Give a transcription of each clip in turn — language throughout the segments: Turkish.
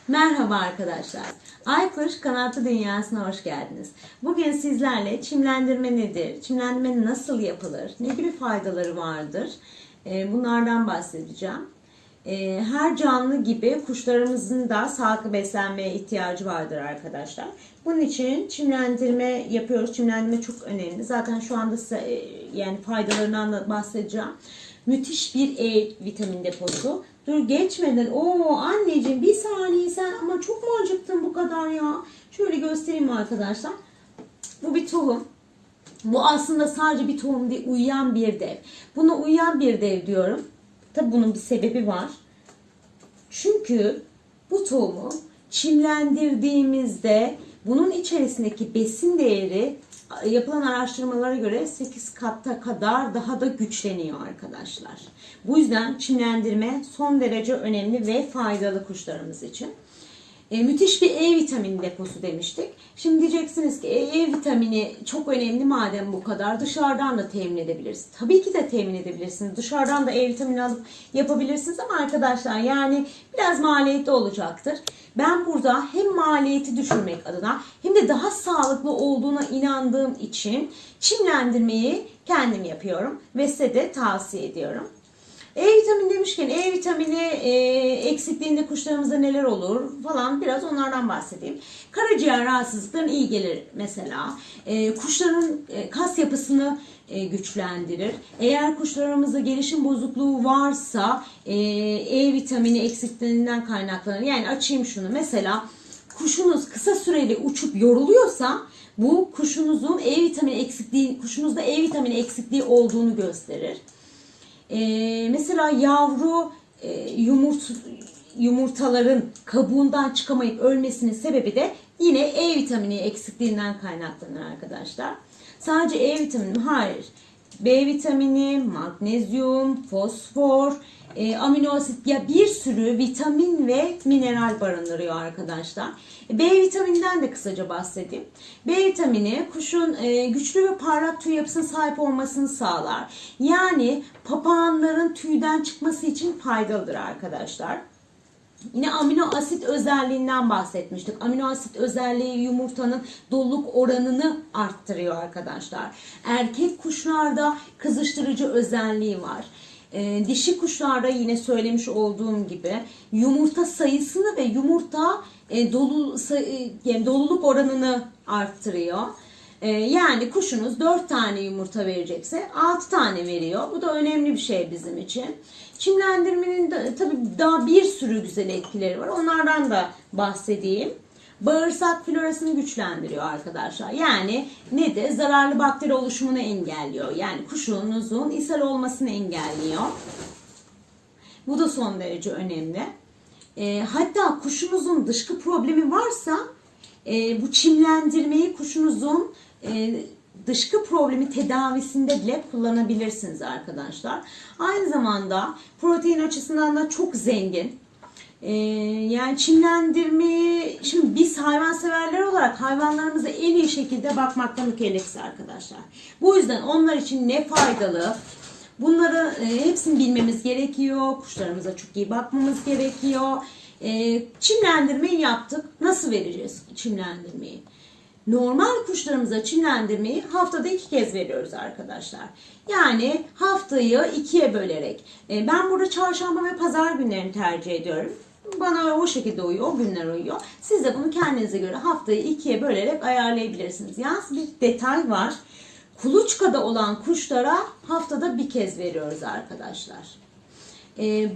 Merhaba arkadaşlar. Aykuş Kanatlı Dünyası'na hoş geldiniz. Bugün sizlerle çimlendirme nedir? Çimlendirme nasıl yapılır? Ne gibi faydaları vardır? Bunlardan bahsedeceğim. Her canlı gibi kuşlarımızın da sağlıklı beslenmeye ihtiyacı vardır arkadaşlar. Bunun için çimlendirme yapıyoruz. Çimlendirme çok önemli. Zaten şu anda size yani faydalarından bahsedeceğim. Müthiş bir E vitamin deposu. Dur geçmeden. Anneciğim bir saniye sen ama çok mu acıktın bu kadar ya? Şöyle göstereyim arkadaşlar. Bu bir tohum. Bu aslında sadece bir tohum değil, uyuyan bir dev. Buna uyuyan bir dev diyorum. Tabi bunun bir sebebi var. Çünkü bu tohumu çimlendirdiğimizde bunun içerisindeki besin değeri yapılan araştırmalara göre 8 katta kadar daha da güçleniyor arkadaşlar. Bu yüzden çimlendirme son derece önemli ve faydalı kuşlarımız için. Müthiş bir E vitamini deposu demiştik. Şimdi diyeceksiniz ki E vitamini çok önemli madem bu kadar dışarıdan da temin edebilirsiniz. Tabii ki de temin edebilirsiniz. Dışarıdan da E vitamini alıp yapabilirsiniz ama arkadaşlar yani biraz maliyetli olacaktır. Ben burada hem maliyeti düşürmek adına hem de daha sağlıklı olduğuna inandığım için çimlendirmeyi kendim yapıyorum ve size de tavsiye ediyorum. E vitamini demişken E vitamini eksikliğinde kuşlarımızda neler olur falan biraz onlardan bahsedeyim. Karaciğer rahatsızlıklarına iyi gelir mesela. Kuşların kas yapısını güçlendirir. Eğer kuşlarımızda gelişim bozukluğu varsa E vitamini eksikliğinden kaynaklanır. Yani açayım şunu mesela kuşunuz kısa süreli uçup yoruluyorsa bu kuşunuzun kuşunuzda E vitamini eksikliği olduğunu gösterir. Mesela yavru yumurtaların kabuğundan çıkamayıp ölmesinin sebebi de yine E vitamini eksikliğinden kaynaklanır arkadaşlar. Sadece E vitamini hayır. B vitamini, magnezyum, fosfor, amino asit ya bir sürü vitamin ve mineral barındırıyor arkadaşlar. B vitamininden de kısaca bahsedeyim. B vitamini kuşun güçlü ve parlak tüy yapısına sahip olmasını sağlar. Yani papağanların tüyden çıkması için faydalıdır arkadaşlar. Yine amino asit özelliğinden bahsetmiştik. Amino asit özelliği yumurtanın doluluk oranını arttırıyor arkadaşlar. Erkek kuşlarda kızıştırıcı özelliği var. Dişi kuşlarda yine söylemiş olduğum gibi yumurta sayısını ve yumurta doluluk oranını arttırıyor. Yani kuşunuz 4 tane yumurta verecekse 6 tane veriyor. Bu da önemli bir şey bizim için. Çimlendirmenin tabii daha bir sürü güzel etkileri var. Onlardan da bahsedeyim. Bağırsak florasını güçlendiriyor arkadaşlar. Yani nedir? Zararlı bakteri oluşumunu engelliyor. Yani kuşunuzun ishal olmasını engelliyor. Bu da son derece önemli. Hatta kuşunuzun dışkı problemi varsa bu çimlendirmeyi kuşunuzun dışkı problemi tedavisinde bile kullanabilirsiniz arkadaşlar. Aynı zamanda protein açısından da çok zengin. Yani çimlendirmeyi şimdi biz hayvanseverler olarak hayvanlarımıza en iyi şekilde bakmakla mükellefiz arkadaşlar. Bu yüzden onlar için ne faydalı bunları hepsini bilmemiz gerekiyor. Kuşlarımıza çok iyi bakmamız gerekiyor. Çimlendirmeyi yaptık. Nasıl vereceğiz çimlendirmeyi? Normal kuşlarımıza çimlendirmeyi haftada 2 kez veriyoruz arkadaşlar. Yani haftayı 2'ye bölerek. Ben burada çarşamba ve pazar günlerini tercih ediyorum. Bana o şekilde uyuyor, o günler uyuyor. Siz de bunu kendinize göre haftayı 2'ye bölerek ayarlayabilirsiniz. Yalnız bir detay var. Kuluçkada olan kuşlara haftada 1 kez veriyoruz arkadaşlar.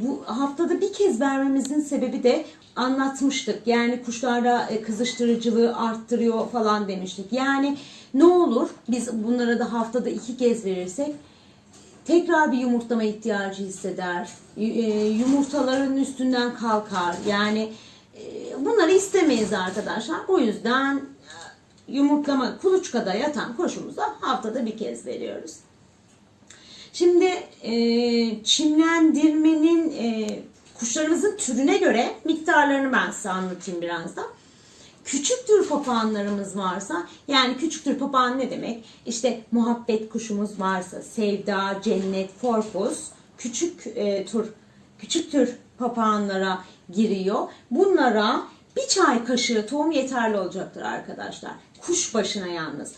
Bu haftada 1 kez vermemizin sebebi de anlatmıştık. Yani kuşlarda kızıştırıcılığı arttırıyor falan demiştik. Yani ne olur biz bunlara da haftada 2 kez verirsek tekrar bir yumurtlama ihtiyacı hisseder. Yumurtaların üstünden kalkar. Yani bunları istemeyiz arkadaşlar. O yüzden kuluçkada yatan kuşumuza haftada 1 kez veriyoruz. Şimdi çimlendirmenin kuşlarımızın türüne göre miktarlarını ben size anlatayım biraz da. Küçük tür papağanlarımız varsa, yani küçük tür papağan ne demek? İşte muhabbet kuşumuz varsa, sevda, cennet, forpus, küçük tür papağanlara giriyor. Bunlara Bir çay kaşığı tohum yeterli olacaktır arkadaşlar. Kuş başına yalnız.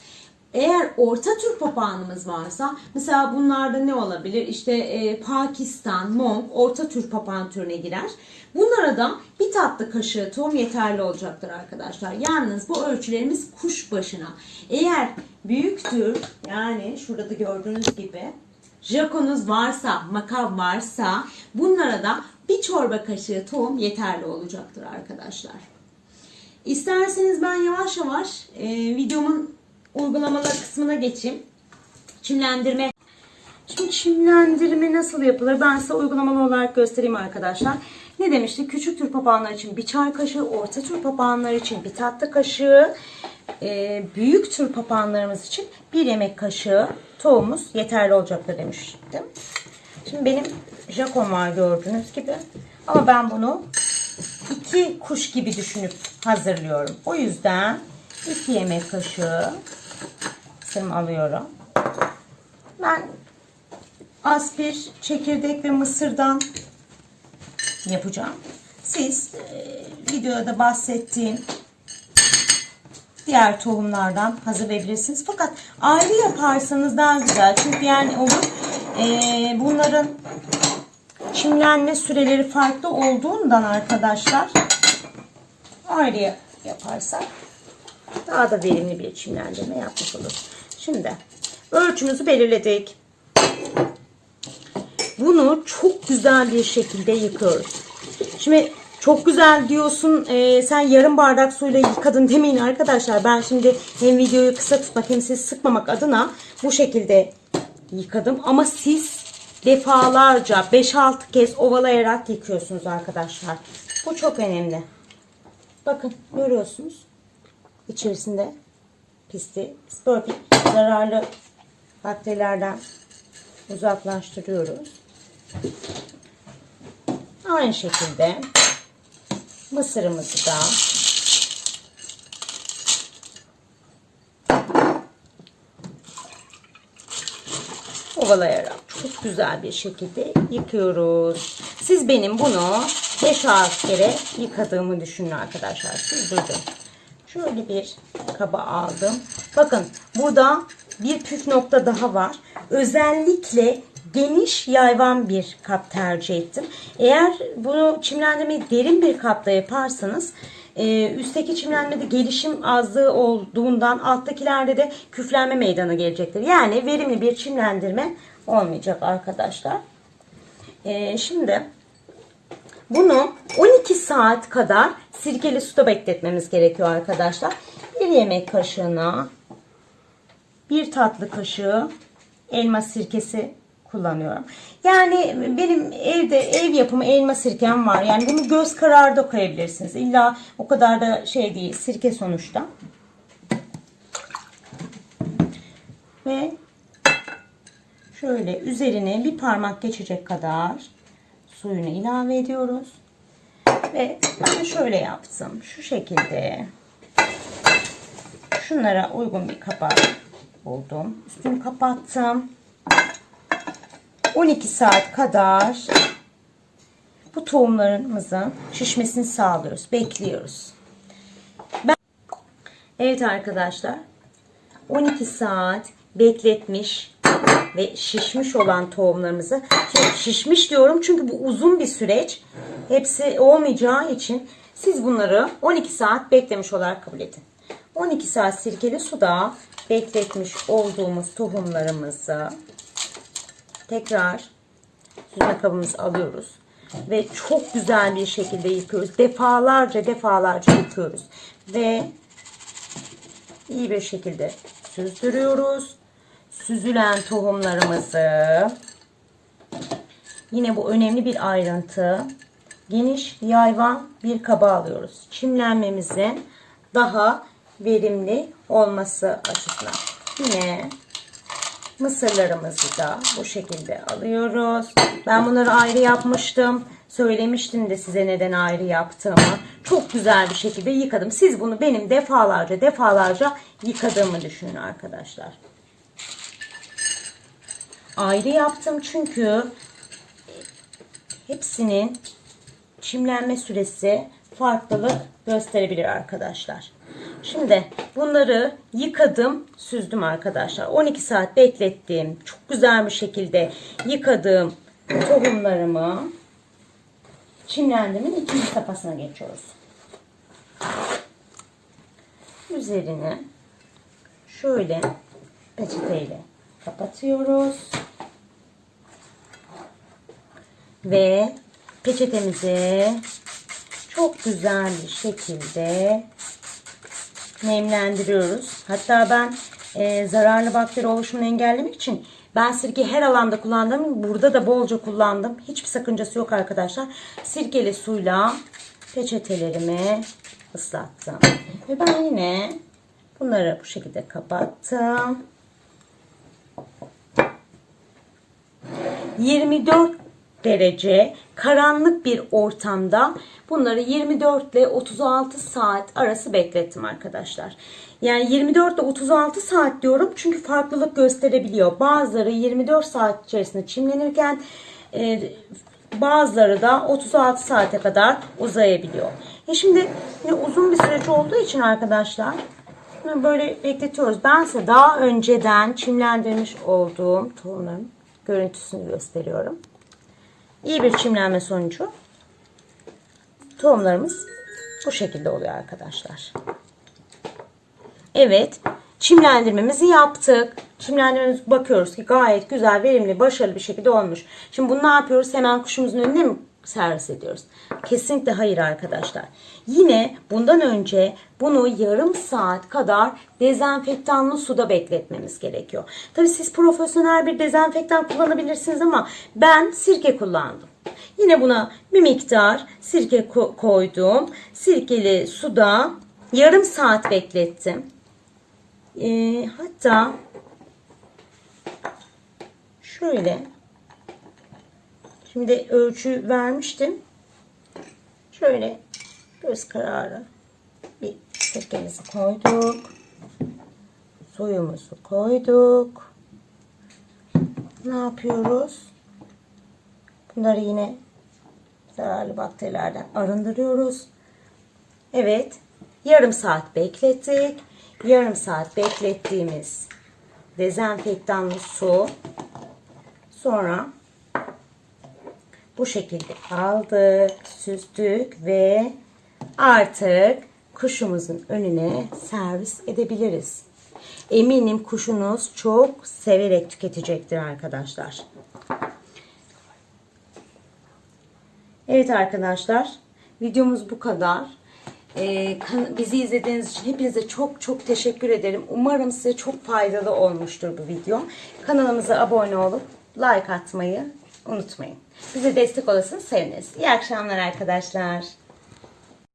Eğer orta tür papağanımız varsa, mesela bunlarda ne olabilir? İşte Pakistan, Mong orta tür papağan türüne girer. Bunlara da bir tatlı kaşığı tohum yeterli olacaktır arkadaşlar. Yalnız bu ölçülerimiz kuş başına. Eğer büyük tür, yani şurada da gördüğünüz gibi Jakonuz varsa, makav varsa bunlara da bir çorba kaşığı tohum yeterli olacaktır arkadaşlar. İsterseniz ben yavaş yavaş videomun uygulamalar kısmına geçeyim. Çimlendirme. Şimdi çimlendirme nasıl yapılır? Ben size uygulamalı olarak göstereyim arkadaşlar. Ne demiştik? Küçük tür papağanlar için bir çay kaşığı, orta tür papağanlar için bir tatlı kaşığı, büyük tür papağanlarımız için bir yemek kaşığı tohumumuz yeterli olacaktır demiştim. Şimdi benim Jakon var gördüğünüz gibi. Ama ben bunu 2 kuş gibi düşünüp hazırlıyorum. O yüzden 2 yemek kaşığı mısırımı alıyorum. Ben aspir, çekirdek ve mısırdan yapacağım. Siz videoda bahsettiğim diğer tohumlardan hazırlayabilirsiniz. Fakat ayrı yaparsanız daha güzel. Çünkü yani olur. Bunların çimlenme süreleri farklı olduğundan arkadaşlar ayrı yaparsak daha da verimli bir çimlendirme yapmış oluruz. Şimdi ölçümüzü belirledik. Bunu çok güzel bir şekilde yıkıyoruz. Şimdi çok güzel diyorsun, sen yarım bardak suyla yıkadın demeyin arkadaşlar. Ben şimdi hem videoyu kısa tutmak hem sizi sıkmamak adına bu şekilde yıkadım. Ama siz defalarca 5-6 kez ovalayarak yıkıyorsunuz arkadaşlar. Bu çok önemli. Bakın görüyorsunuz. İçerisinde pisliği, sporpik zararlı bakterilerden uzaklaştırıyoruz. Aynı şekilde mısırımızı da ovalayarak çok güzel bir şekilde yıkıyoruz. Siz benim bunu 5-6 kere yıkadığımı düşünün arkadaşlar. Siz duydun. Şöyle bir kaba aldım. Bakın burada bir püf nokta daha var. Özellikle geniş yayvan bir kap tercih ettim. Eğer bunu çimlendirmeyi derin bir kapta yaparsanız üstteki çimlenmede gelişim azlığı olduğundan alttakilerde de küflenme meydana gelecektir. Yani verimli bir çimlendirme olmayacak arkadaşlar. Şimdi bunu 12 saat kadar sirkeli suda bekletmemiz gerekiyor arkadaşlar. Bir yemek kaşığına bir tatlı kaşığı elma sirkesi kullanıyorum. Yani benim evde ev yapımı elma sirkem var. Yani bunu göz kararı da koyabilirsiniz. İlla o kadar da şey değil. Sirke sonuçta. Ve şöyle üzerine bir parmak geçecek kadar suyunu ilave ediyoruz. Ve ben şöyle yaptım. Şu şekilde. Şunlara uygun bir kapak buldum. Üstünü kapattım. 12 saat kadar bu tohumlarımızın şişmesini sağlıyoruz. Bekliyoruz. Evet arkadaşlar. 12 saat bekletmiş ve şişmiş olan tohumlarımızı, şişmiş diyorum çünkü bu uzun bir süreç. Hepsi olmayacağı için siz bunları 12 saat beklemiş olarak kabul edin. 12 saat sirkeli suda bekletmiş olduğumuz tohumlarımızı tekrar süzme kabımıza alıyoruz. Ve çok güzel bir şekilde yıkıyoruz. Defalarca yıkıyoruz. Ve iyi bir şekilde süzdürüyoruz. Süzülen tohumlarımızı, yine bu önemli bir ayrıntı, geniş yayvan bir kaba alıyoruz. Çimlenmemizin daha verimli olması açısından. Yine mısırlarımızı da bu şekilde alıyoruz. Ben bunları ayrı yapmıştım. Söylemiştim de size neden ayrı yaptığımı. Çok güzel bir şekilde yıkadım. Siz bunu benim defalarca yıkadığımı düşünün arkadaşlar. Ayrı yaptım çünkü hepsinin çimlenme süresi farklılık gösterebilir arkadaşlar. Şimdi bunları yıkadım, süzdüm arkadaşlar. 12 saat beklettiğim, çok güzel bir şekilde yıkadığım tohumlarımı çimlendirmenin ikinci safhasına geçiyoruz. Üzerini şöyle peçeteyle kapatıyoruz. Ve peçetemizi çok güzel bir şekilde nemlendiriyoruz. Hatta ben zararlı bakteri oluşumunu engellemek için ben sirkeyi her alanda kullandım. Burada da bolca kullandım. Hiçbir sakıncası yok arkadaşlar. Sirkeli suyla peçetelerimi ıslattım. Ve ben yine bunları bu şekilde kapattım. 24 derece karanlık bir ortamda bunları 24 ile 36 saat arası beklettim arkadaşlar. Yani 24 ile 36 saat diyorum çünkü farklılık gösterebiliyor. Bazıları 24 saat içerisinde çimlenirken bazıları da 36 saate kadar uzayabiliyor. Şimdi yine uzun bir süreç olduğu için arkadaşlar böyle bekletiyoruz. Ben size daha önceden çimlendirmiş olduğum tohumların görüntüsünü gösteriyorum. İyi bir çimlenme sonucu tohumlarımız bu şekilde oluyor arkadaşlar. Evet, çimlendirmemizi yaptık. Çimlendirmemize bakıyoruz ki gayet güzel, verimli, başarılı bir şekilde olmuş. Şimdi bunu ne yapıyoruz? Hemen kuşumuzun önüne mi servis ediyoruz? Kesinlikle hayır arkadaşlar. Yine bundan önce bunu yarım saat kadar dezenfektanlı suda bekletmemiz gerekiyor. Tabii siz profesyonel bir dezenfektan kullanabilirsiniz ama ben sirke kullandım. Yine buna bir miktar sirke koydum. Sirkeli suda yarım saat beklettim. Hatta şöyle, şimdi ölçü vermiştim. Şöyle göz kararı bir sirkemizi koyduk. Suyumuzu koyduk. Ne yapıyoruz? Bunları yine zararlı bakterilerden arındırıyoruz. Evet, yarım saat beklettik. Yarım saat beklettiğimiz dezenfektanlı su sonra bu şekilde aldık, süzdük ve artık kuşumuzun önüne servis edebiliriz. Eminim kuşunuz çok severek tüketecektir arkadaşlar. Evet arkadaşlar, videomuz bu kadar. Bizi izlediğiniz için hepinize çok çok teşekkür ederim. Umarım size çok faydalı olmuştur bu video. Kanalımıza abone olup like atmayı unutmayın. Bize destek olursanız seviniriz. İyi akşamlar arkadaşlar.